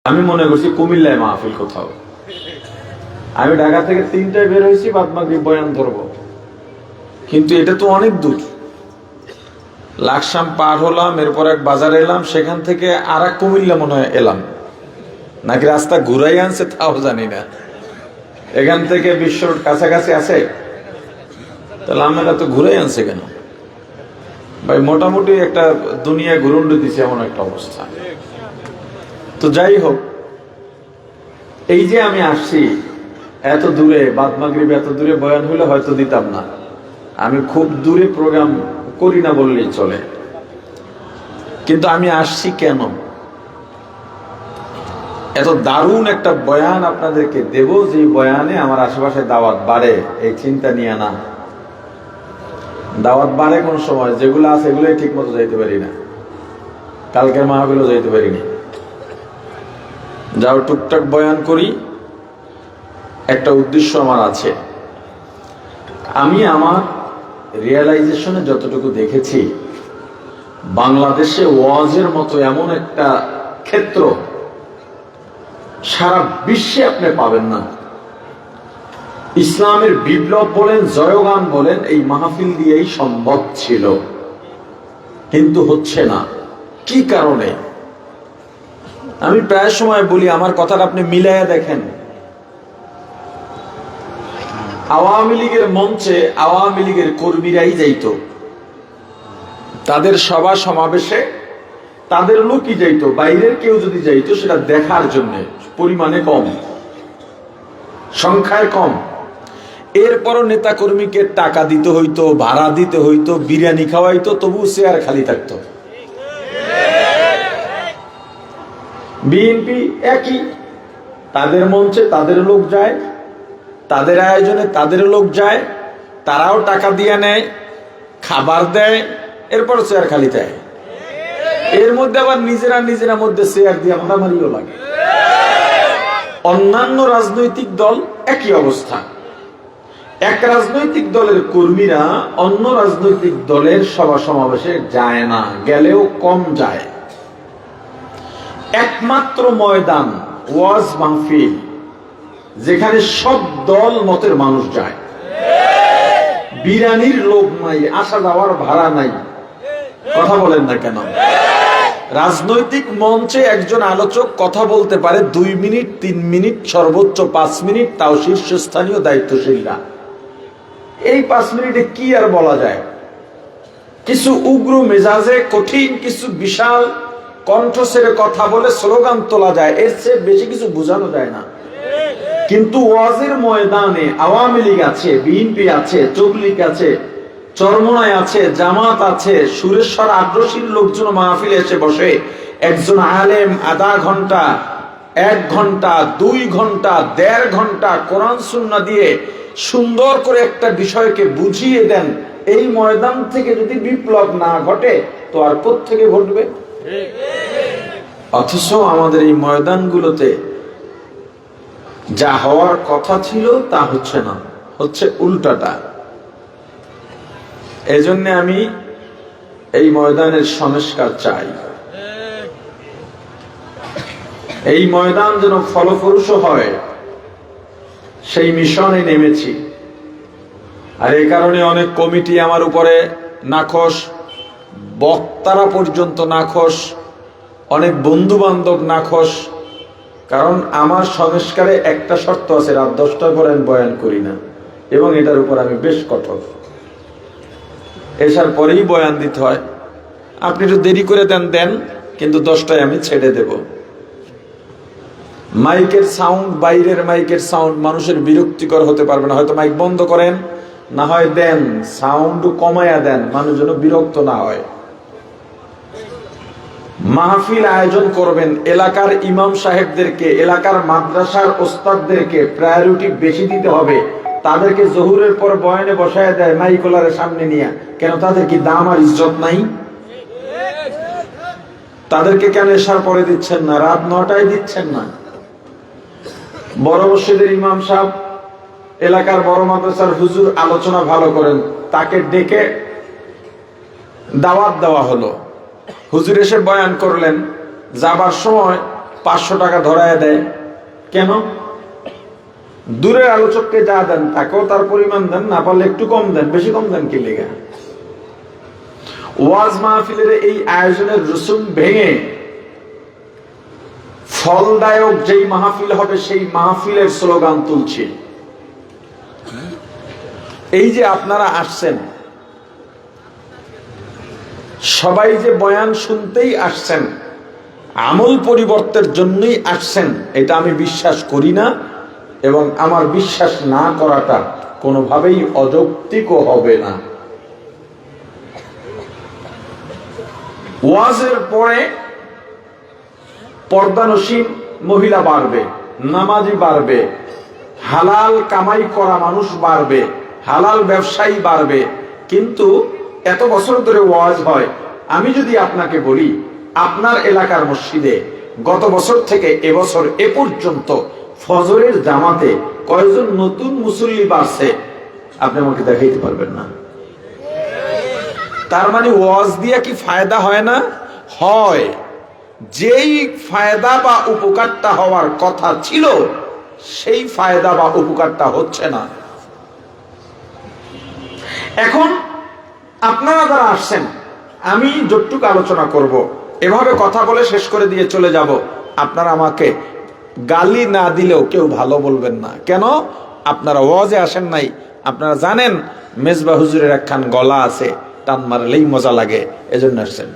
আমি মনে করছি কুমিল্লায় মাহফিল কোথাও। আমি ঢাকা থেকে 3টায় বের হয়েছি, বাদ বাকি বয়ান ধরবো, কিন্তু এটা তো অনেক দূর। লাকসাম পার হলাম, এরপর এক বাজার এলাম, সেখান থেকে আর এক কুমিল্লা মনে হয় এলাম, নাকি রাস্তা ঘুরাই আনছে তাও জানি না। এখান থেকে বিশ্ব রোড কাছাকাছি আছে, তাহলে আমরা তো ঘুরাই আনছে কেন ভাই? মোটামুটি একটা দুনিয়া ঘুরুন্ড দিছে এমন একটা অবস্থা। তো যাই হোক, এই যে আমি আসছি এত দূরে, বাদ মাগরিব এত দূরে বয়ান হলে হয়তো দিতাম না। আমি খুব দূরে প্রোগ্রাম করি না বললেই চলে, কিন্তু আমি আসছি কেন? এত দারুণ একটা বয়ান আপনাদেরকে দেব, যে বয়ানে আমার আশেপাশে দাওয়াত বাড়ে, এই চিন্তা নিয়ে না। দাওয়াত বাড়ে কোন সময়, যেগুলো আছে এগুলোই ঠিক মতো যাইতে পারি না। কালকের মাহফিলও যাইতে পারিনি। যাও টুকটাক বয়ান করি, একটা উদ্দেশ্য আমার আছে। আমি আমার রিয়েলাইজেশনে যতটুকু দেখেছি, বাংলাদেশে ওয়াজের মতো এমন একটা ক্ষেত্র সারা বিশ্বে আপনি পাবেন না। ইসলামের বিপ্লব বলেন, জয়গান বলেন, এই মাহফিল দিয়েই সম্ভব ছিল, কিন্তু হচ্ছে না। কি কারণে? আমি প্রায় সময় বলি, আমার কথাটা আপনি মিলাইয়া দেখেন। আওয়ামী লীগের মঞ্চে আওয়ামী লীগের কর্মীরাই যাইত, তাদের সভা সমাবেশে তাদের লোকই যাইত, বাইরের কেউ যদি যাইত সেটা দেখার জন্য। পরিমাণে কম, সংখ্যায় কম। এরপরও নেতা কর্মীকে টাকা দিতে হইতো, ভাড়া দিতে হইতো, বিরিয়ানি খাওয়াইতো, তবু চেয়ার খালি থাকতো। বিএনপি একই, তাদের মঞ্চে তাদের লোক যায়, তাদের আয়োজনে তাদের লোক যায়, তারাও টাকা দিয়ে নেয়, খাবার দেয়, এরপর চেয়ার খালি দেয়। এর মধ্যে আবার নিজেরা মধ্যে চেয়ার দিয়ে মারামারিও লাগে। অন্যান্য রাজনৈতিক দল একই অবস্থা। এক রাজনৈতিক দলের কর্মীরা অন্য রাজনৈতিক দলের সভা সমাবেশে যায় না, গেলেও কম যায়। একমাত্র ময়দান ওয়াজ মাহফিল, যেখানে সব দল মতের মানুষ যায়। বিরানির লোক নাই, আসা যাওয়ার ভাড়া নাই। কথা বলেন না কেন? রাজনৈতিক মঞ্চে একজন আলোচক কথা বলতে পারে 2 মিনিট, 3 মিনিট, সর্বোচ্চ 5 মিনিট, তাও শীর্ষস্থানীয় দায়িত্বশীলরা। এই 5 মিনিটে কি আর বলা যায়? কিছু উগ্র মেজাজে কঠিন কিছু বিশাল কণ্ঠস্বরে কথা বলে স্লোগান তোলা যায়, এর চেয়ে বেশি কিছু বোঝানো যায় না। কিন্তু ওয়াজের ময়দানে আওয়ামী লীগ আছে, বিএনপি আছে, যুবলীগ আছে, চরমনায় আছে, জামাত আছে, সুরেশ্বর আগ্রসীর লোকজন মাহফিলে এসে বসে। একজন আলেম আধা ঘন্টা, 1 ঘন্টা, 2 ঘন্টা, 1.5 ঘন্টা কোরআন সুন্নাহ দিয়ে সুন্দর করে একটা বিষয়কে বুঝিয়ে দেন। এই ময়দান থেকে যদি বিপ্লব না ঘটে, তো আর কোত্থেকে ঘটবে? অথচ আমাদের এই ময়দানগুলোতে যা হওয়ার কথা ছিল তা হচ্ছে না, হচ্ছে উল্টাটা। এজন্য আমি এই ময়দানের সংস্কার চাই। এই ময়দান যেন ফলপ্রসূ হয়, সেই মিশনে নেমেছি। আর এই কারণে অনেক কমিটি আমার উপরে নাখোশ, বক্তারা পর্যন্ত নাখোশ, অনেক বন্ধু বান্ধব নাখোশ। কারণ আমার সংস্কারে একটা শর্ত আছে, রাত 10টার পর আমি বয়ান করি না, এবং এটার উপর আমি বেশ কঠোর। এসার পরেই বয়ান দিতে হয়। আপনি একটু দেরি করে দেন, কিন্তু 10টায় আমি ছেড়ে দেব। মাইকের সাউন্ড, বাইরের মাইকের সাউন্ড মানুষের বিরক্তিকর হতে পারবে না। হয়তো মাইক বন্ধ করেন, না হয় দেন, সাউন্ড কমায়া দেন, মানুষ যেন বিরক্ত না হয়। মাহফিল আয়োজন করবেন, এলাকার ইমাম সাহেবদেরকে, এলাকার মাদ্রাসার ওস্তাদদেরকে প্রায়োরিটি বেশি দিতে হবে। তাদেরকে জহুরের পর বয়ানে বসায় দেয় মাইকোলারের সামনে নিয়ে। কেন? তাদের কি দাম আর ইজ্জত নাই? তাদেরকে কেন এশার পরে দিচ্ছেন না, রাত 9টায় দিচ্ছেন না? বড় মসজিদের ইমাম সাহেব, এলাকার বড় মাদ্রাসার হুজুর আলোচনা ভালো করেন, তাকে ডেকে দাওয়াত দেওয়া হলো। হুজুর এসে বয়ান করলেন, যাবার সময় 500 টাকা ধরায় দেয়। কেন? দূরের আলোচককে যা দেন তাকেও তার পরিমাণ দেন, না পারলে একটু কম দেন, বেশি কম দেন কি লেগা? ওয়াজ মাহফিলের এই আয়োজনের রসুম ভেঙে ফলদায়ক যেই মাহফিল হবে সেই মাহফিলের স্লোগান তুলছে। এই যে আপনারা আসছেন, সবাই যে বয়ান শুনতেই আসছেন, আমল পরিবর্তনের জন্যই আসছেন, এটা আমি বিশ্বাস করি না, এবং আমার বিশ্বাস না করাটা কোনোভাবেই অযৌক্তিকও হবে না। ওয়াজের পরে পর্দানসীন মহিলা বাড়বে, নামাজি বাড়বে, হালাল কামাই করা মানুষ বাড়বে, হালাল ব্যবসায়ী বাড়বে। কিন্তু এত বছর ধরে ওয়াজ হয়, আমি যদি আপনাকে বলি আপনার এলাকার মসজিদে গত বছর থেকে এবছর এ পর্যন্ত ফজরের জামাতে কয়জন নতুন মুসল্লি বাড়ছে, আপনি আমাকে দেখাইতে পারবেন না। তার মানে ওয়াজ দিয়া কি ফায়দা হয় না? হয়। যেই ফায়দা বা উপকারটা হওয়ার কথা ছিল সেই ফায়দা বা উপকারটা হচ্ছে না। এখন আপনারা যারা আসছেন, আমি যতটুকু আলোচনা করব, এভাবে কথা বলে শেষ করে দিয়ে চলে যাব। আপনারা আমাকে গালি না দিলেও কেউ ভালো বলবেন না। কেন? আপনারা ওয়াজে আসেন নাই। আপনারা জানেন মেজবা হুজুরের একখান গলা আছে, টান মারলেই মজা লাগে, এজন্য আসছেন।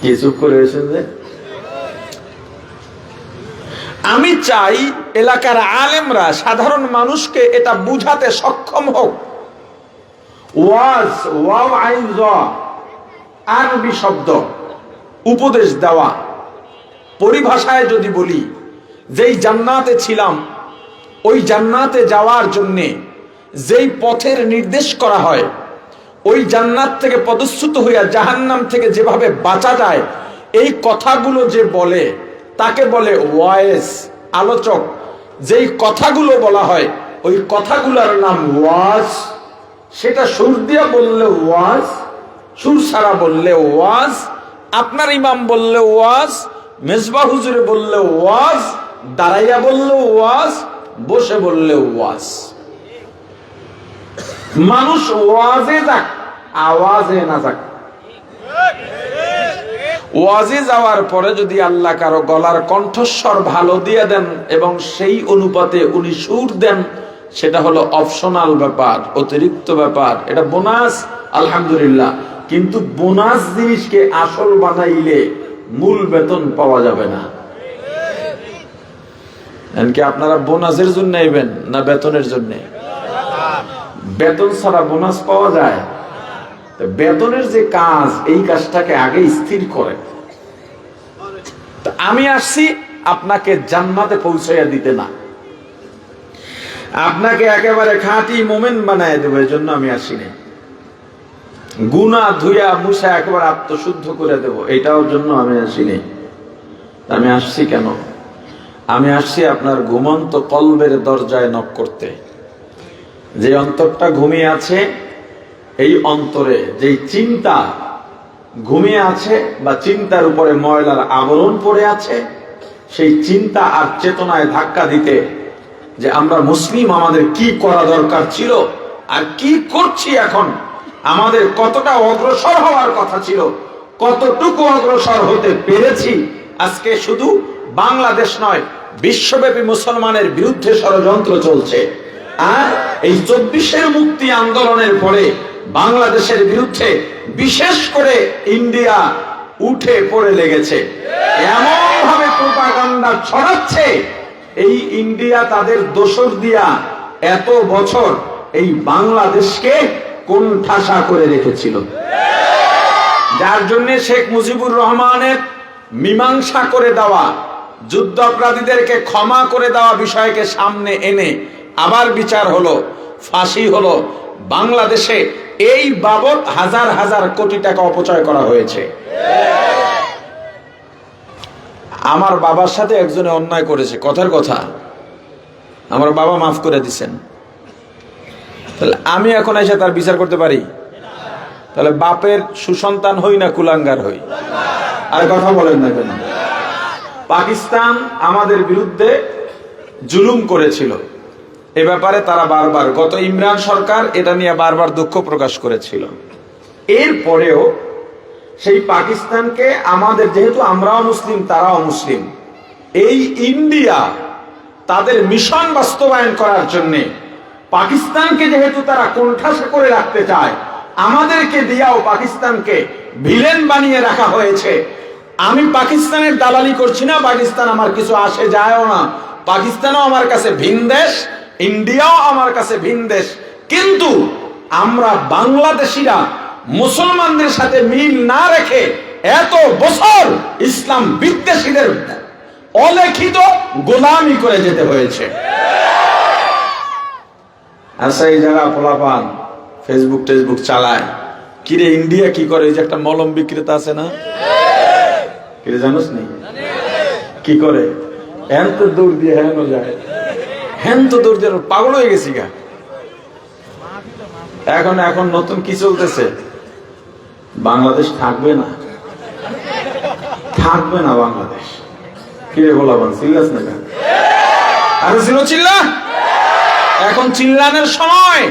কি চুপ করে এসেছেন যে? আমি চাই এলাকার আলেমরা সাধারণ মানুষকে এটা বুঝাতে সক্ষম হোক। ওয়াজ, ওয়াও আইন জ, আরবি শব্দ, উপদেশ দেওয়া। পরিভাষায় যদি বলি, যেই জান্নাতে ছিলাম ওই জান্নাতে যাওয়ার জন্যে যেই পথের নির্দেশ করা হয়, ওই জান্নাত থেকে পদচ্যুত হইয়া জাহান্নাম থেকে যেভাবে বাঁচা যায়, এই কথাগুলো যে বলে তাকে বলে ওয়াইজ, আলোচক। যেই কথাগুলো বলা হয় ওই কথাগুলোর নাম ওয়াজ। সেটা সুর দিয়া বললে ওয়াজ, সুর ছাড়া বললে ওয়াজ, আপনার ইমাম বললে ওয়াজ, মেজবা হুজুরে বললে ওয়াজ, দাঁড়াইয়া বললে ওয়াজ, বসে বললে ওয়াজ। মানুষ ওয়াজে যাক, আওয়াজে না যাক। ওয়াজে যাওয়ার পরে যদি আল্লাহ কারো গলার কণ্ঠস্বর ভালো দিয়ে দেন এবং সেই অনুপাতে উনি সুর দেন, সেটা হলো অপশনাল ব্যাপার, অতিরিক্ত ব্যাপার, এটা বোনাস, আলহামদুলিল্লাহ। কিন্তু বোনাস জিনিসকে আসল বানাইলে মূল বেতন পাওয়া যাবে না। এমনকি আপনারা বোনাসের জন্য নেবেন না বেতনের জন্য? বেতন ছাড়া বোনাস পাওয়া যায়? বেতনের যে কাজ, এই কাজটাকে আগে স্থির করে। আমি আসছি আপনাকে জান্নাতে পৌঁছাইয়া দিতে না, আপনাকে একেবারে খাঁটি মোমেন বানায় দেবো, এই জন্য আমি আসিনি। গুনাহ ধুইয়া মুছা একেবারে আত্মশুদ্ধ করে দেব, এটার জন্য আমি আসিনি। আমি আসছি কেন? আমি আসছি আপনার ঘুমন্ত কলবের দরজায় নক করতে। যে অন্তরটা ঘুমিয়ে আছে, এই অন্তরে যেই চিন্তা ঘুমিয়ে আছে বা চিন্তার উপরে ময়লার আবরণ পড়ে আছে, সেই চিন্তা আর চেতনায় ধাক্কা দিতে, যে আমরা মুসলিম, আমাদের কি করা দরকার ছিল আর কি করছি এখন, আমাদের কতটা অগ্রসর হওয়ার কথা ছিল, কতটুকু অগ্রসর হতে পেরেছি। আজকে শুধু বাংলাদেশ নয়, বিশ্বব্যাপী মুসলমানের বিরুদ্ধে ষড়যন্ত্র চলছে। আর এই 24-এর মুক্তি আন্দোলনের পরে বাংলাদেশের বিরুদ্ধে বিশেষ করে ইন্ডিয়া উঠে পড়ে লেগেছে। এমন ভাবে প্রোপাগান্ডা ছড়াচ্ছে, এই ইন্ডিয়া তাদের দোসর দিয়া এত বছর এই বাংলাদেশকে কোণঠাসা করে রেখেছিল, যার জন্য শেখ মুজিবুর রহমানের মীমাংসা করে দেওয়া, যুদ্ধ অপরাধীদেরকে ক্ষমা করে দেওয়া বিষয়কে সামনে এনে আবার বিচার হলো, ফাঁসি হলো। বাংলাদেশে এই বাবদ হাজার হাজার কোটি টাকা অপচয় করা হয়েছে। আমার বাবার সাথে একজনে অন্যায় করেছে, কথার কথা, আমার বাবা মাফ করে দিচ্ছেন। তাহলে আমি এখন এসে তার বিচার করতে পারি? তাহলে বাপের সুসন্তান হই না কুলাঙ্গার হই? আর কথা বলেন না কেন? পাকিস্তান আমাদের বিরুদ্ধে জুলুম করেছিল, এ ব্যাপারে তারা বারবার, গত ইমরান সরকার এটা নিয়ে বারবার দুঃখ প্রকাশ করেছিল। এরপরেও সেই পাকিস্তানকে আমাদের, যেহেতু আমরাও মুসলিম তারাও মুসলিম, এই ইন্ডিয়া তাদের মিশন বাস্তবায়ন করার জন্য পাকিস্তানকে যেহেতু তারা কোণঠাসা করে রাখতে চায়, আমাদেরকে দিয়াও পাকিস্তানকে ভিলেন বানিয়ে রাখা হয়েছে। আমি পাকিস্তানের দালালি করছি না, পাকিস্তান আমার কিছু আসে যায়ও না, পাকিস্তানও আমার কাছে ভিন দেশ, ইন্ডিয়াও আমার কাছে ভিন দেশ। কিন্তু আমরা বাংলাদেশিরা মুসলমানদের সাথে মিল না রেখে এত বছর ইসলাম বিদ্বেষীদের অলিখিত গোলামি করে যেতে হয়েছে। আচ্ছা, এই যারা পোলাপান ফেসবুক টেসবুক চালায়, কিরে ইন্ডিয়া কি করে? এই যে একটা মলম বিক্রেতা আছে না, কিরে জানোস নি কি করে? হ্যান তো দৌড় দিয়ে হ্যানো যায়, হ্যান তো দৌড় দিয়ে, পাগল হয়ে গেছি গা। এখন নতুন কি চলতেছে? বাংলাদেশ থাকবে না, থাকবে না বাংলাদেশ। কিরে বলাবান চিল্লাস না কেন? আরে ছিল চিল্লা, এখন চিল্লানোর সময়।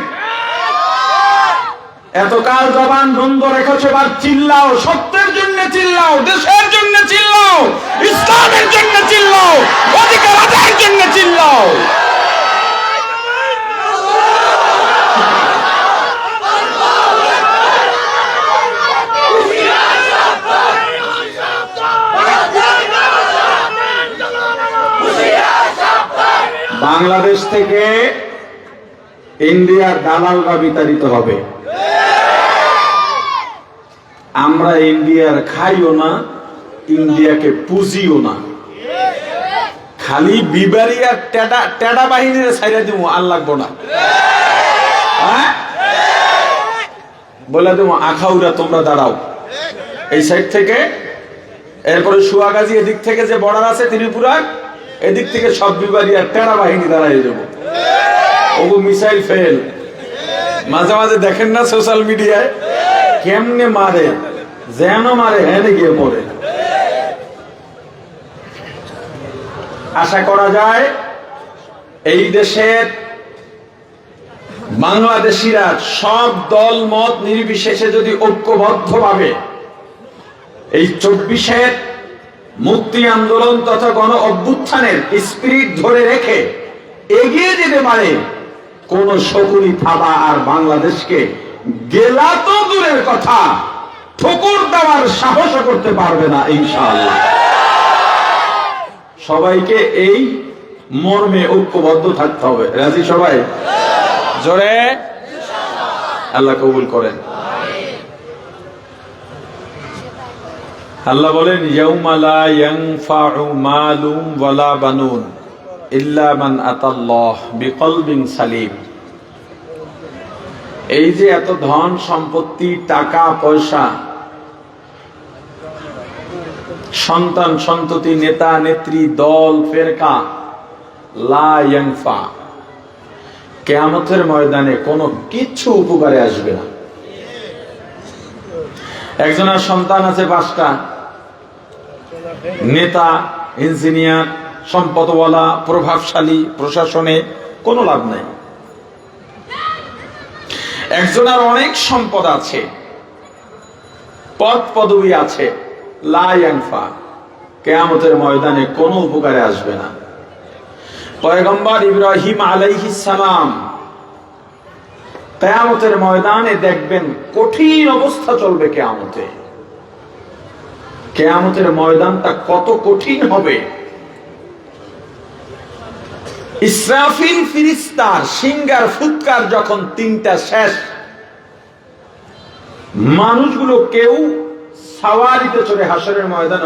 এতকাল জবান বন্ধ রেখেছে, এবার চিল্লাও, সত্যের জন্য চিল্লাও, দেশের জন্য চিল্লাও, ইসলামের জন্য চিল্লাও, অধিকার আদায়ের জন্য চিল্লাও। বাংলাদেশ থেকে ইন্ডিয়ার দালালরা বিতাড়িত হবে। আমরা ইন্ডিয়ার খাইও না, ইন্ডিয়াকে পুজিও না, খালি বিবারিয়ার টেডা বাহিনীর ছাইরা দিব, আর লাগবো না। বলে দেবো আখাউরা তোমরা দাঁড়াও এই সাইড থেকে, এরপরে সুয়াগাজী এদিক থেকে যে বর্ডার আছে ত্রিপুরার, এদিক থেকে সব বিবারিয়ার টেডা বাহিনী দাঁড়াই যাবো। ওগো মিসাইল ফেল, মাঝে মাঝে দেখেন না সোশ্যাল মিডিয়ায় কেমনে মারে, যেন মারে হ্যাঁ গিয়ে পড়ে। আশা করা যায় এই দেশের বাংলাদেশিরা সব দল মত নির্বিশেষে যদি ঐক্যবদ্ধভাবে এই 24-এর মুক্তি আন্দোলন তথা গণ অভ্যুত্থানের স্পিরিট ধরে রেখে এগিয়ে যেতে পারে, কোন শকুনি থাবা আর বাংলাদেশকে গেলা তো দূরের কথা, ঠোকর দেওয়ার সাহস করতে পারবে না ইনশাআল্লাহ। সবাইকে এই মর্মে ঐক্যবদ্ধ থাকতে হবে। রাজি সবাই? জোরে আল্লাহ কবুল করেন। আল্লাহ বলেন, ইয়াউমা লা ইয়ানফাউ মালুম ওয়ালা বানুন ইল্লা মান আতাল্লাহ বিকলবিন সালিম। এই যে এত ধন সম্পত্তি, টাকা পয়সা, সন্তান সন্ততি, নেতা নেত্রী, দল ফেরকা, লা ইয়ানফা, কিয়ামতের ময়দানে কোনো কিছু উপকারে আসবে না। একজনের সন্তান আছে 5টা, নেতা, ইঞ্জিনিয়ার, সম্পদওয়ালা, প্রভাবশালী, প্রশাসনে কোনো লাভ নাই। একজনের অনেক সম্পদ আছে, পদ পদবি আছে, লা ইয়ানফা, কিয়ামতের ময়দানে কোনো উপকারে আসবে না। পয়গম্বর ইব্রাহিম আলাইহিস সালাম কিয়ামতের ময়দানে দেখবেন কঠিন অবস্থা চলবে। কিয়ামতের ময়দানটা কত কঠিন হবে। ইসরাফিল ফিরিস্তার সিঙ্গার ফুৎকার যখন 3টা শেষ, মানুষগুলো কেউ সাওয়ারিতে চড়ে হাসরের ময়দানে